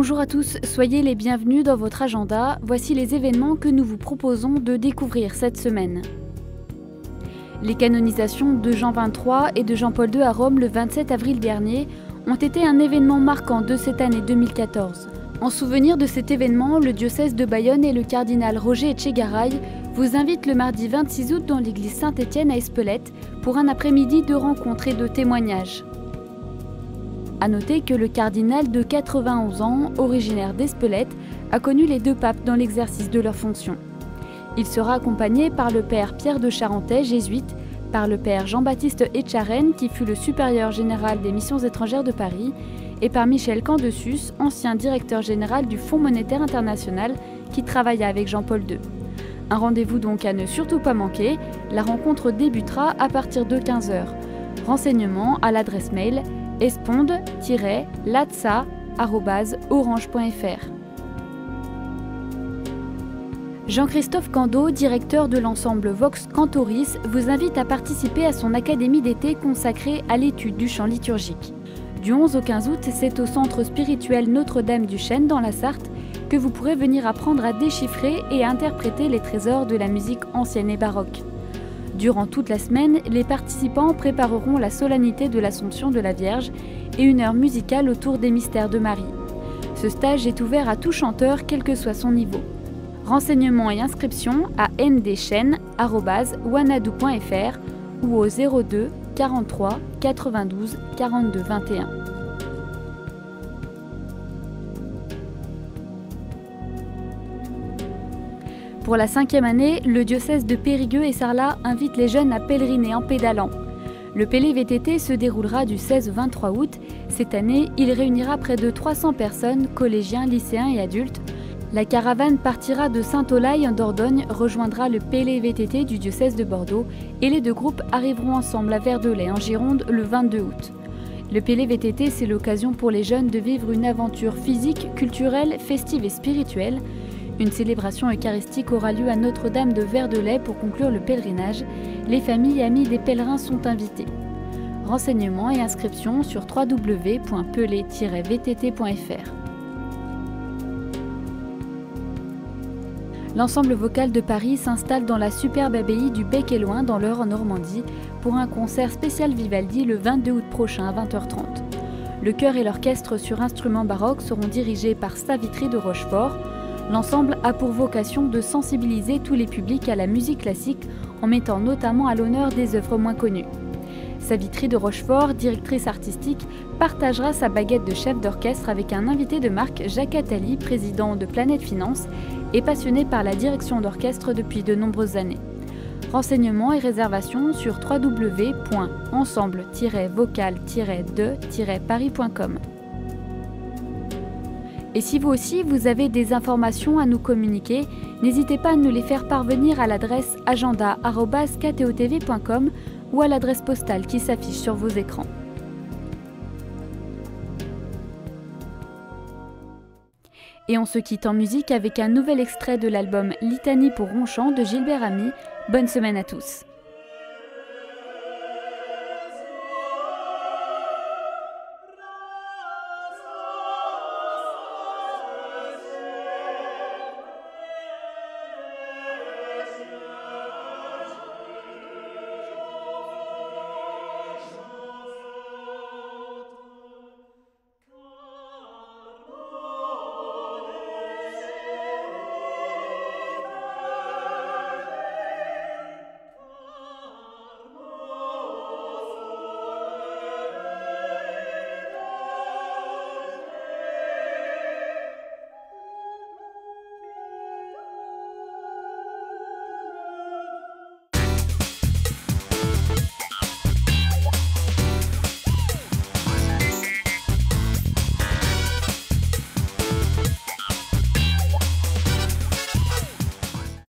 Bonjour à tous, soyez les bienvenus dans votre agenda. Voici les événements que nous vous proposons de découvrir cette semaine. Les canonisations de Jean XXIII et de Jean-Paul II à Rome le 27 avril dernier ont été un événement marquant de cette année 2014. En souvenir de cet événement, le diocèse de Bayonne et le cardinal Roger Etchegaray vous invitent le mardi 26 août dans l'église Saint-Étienne à Espelette pour un après-midi de rencontres et de témoignages. A noter que le cardinal de 91 ans, originaire d'Espelette, a connu les deux papes dans l'exercice de leurs fonctions. Il sera accompagné par le père Pierre de Charentais, jésuite, par le père Jean-Baptiste Etcharen, qui fut le supérieur général des missions étrangères de Paris, et par Michel Candesus, ancien directeur général du Fonds monétaire international, qui travailla avec Jean-Paul II. Un rendez-vous donc à ne surtout pas manquer. La rencontre débutera à partir de 15 h. Renseignements à l'adresse mail esponde-latsa@orange.fr. Jean-Christophe Cando, directeur de l'ensemble Vox Cantoris, vous invite à participer à son académie d'été consacrée à l'étude du chant liturgique. Du 11 au 15 août, c'est au centre spirituel Notre-Dame du Chêne dans la Sarthe que vous pourrez venir apprendre à déchiffrer et à interpréter les trésors de la musique ancienne et baroque. Durant toute la semaine, les participants prépareront la solennité de l'Assomption de la Vierge et une heure musicale autour des mystères de Marie. Ce stage est ouvert à tout chanteur, quel que soit son niveau. Renseignements et inscriptions à ndchen@wanadoo.fr ou au 02 43 92 42 21. Pour la 5e année, le diocèse de Périgueux et Sarlat invite les jeunes à pèleriner en pédalant. Le Pélé VTT se déroulera du 16 au 23 août. Cette année, il réunira près de 300 personnes, collégiens, lycéens et adultes. La caravane partira de Saint-Olaï en Dordogne, rejoindra le Pélé VTT du diocèse de Bordeaux et les deux groupes arriveront ensemble à Verdelais en Gironde le 22 août. Le Pélé VTT, c'est l'occasion pour les jeunes de vivre une aventure physique, culturelle, festive et spirituelle. Une célébration eucharistique aura lieu à Notre-Dame de Verdelais pour conclure le pèlerinage. Les familles et amis des pèlerins sont invités. Renseignements et inscriptions sur www.pelé-vtt.fr. L'ensemble vocal de Paris s'installe dans la superbe abbaye du Bec-et-Loing dans l'Eure en Normandie pour un concert spécial Vivaldi le 22 août prochain à 20h30. Le chœur et l'orchestre sur instruments baroques seront dirigés par Savitri de Rochefort. L'ensemble a pour vocation de sensibiliser tous les publics à la musique classique en mettant notamment à l'honneur des œuvres moins connues. Savitri de Rochefort, directrice artistique, partagera sa baguette de chef d'orchestre avec un invité de marque, Jacques Attali, président de Planète Finance et passionné par la direction d'orchestre depuis de nombreuses années. Renseignements et réservations sur www.ensemble-vocal-de-paris.com. Et si vous aussi, vous avez des informations à nous communiquer, n'hésitez pas à nous les faire parvenir à l'adresse agenda@ktotv.com ou à l'adresse postale qui s'affiche sur vos écrans. Et on se quitte en musique avec un nouvel extrait de l'album Litanie pour Ronchamp de Gilbert Ami. Bonne semaine à tous.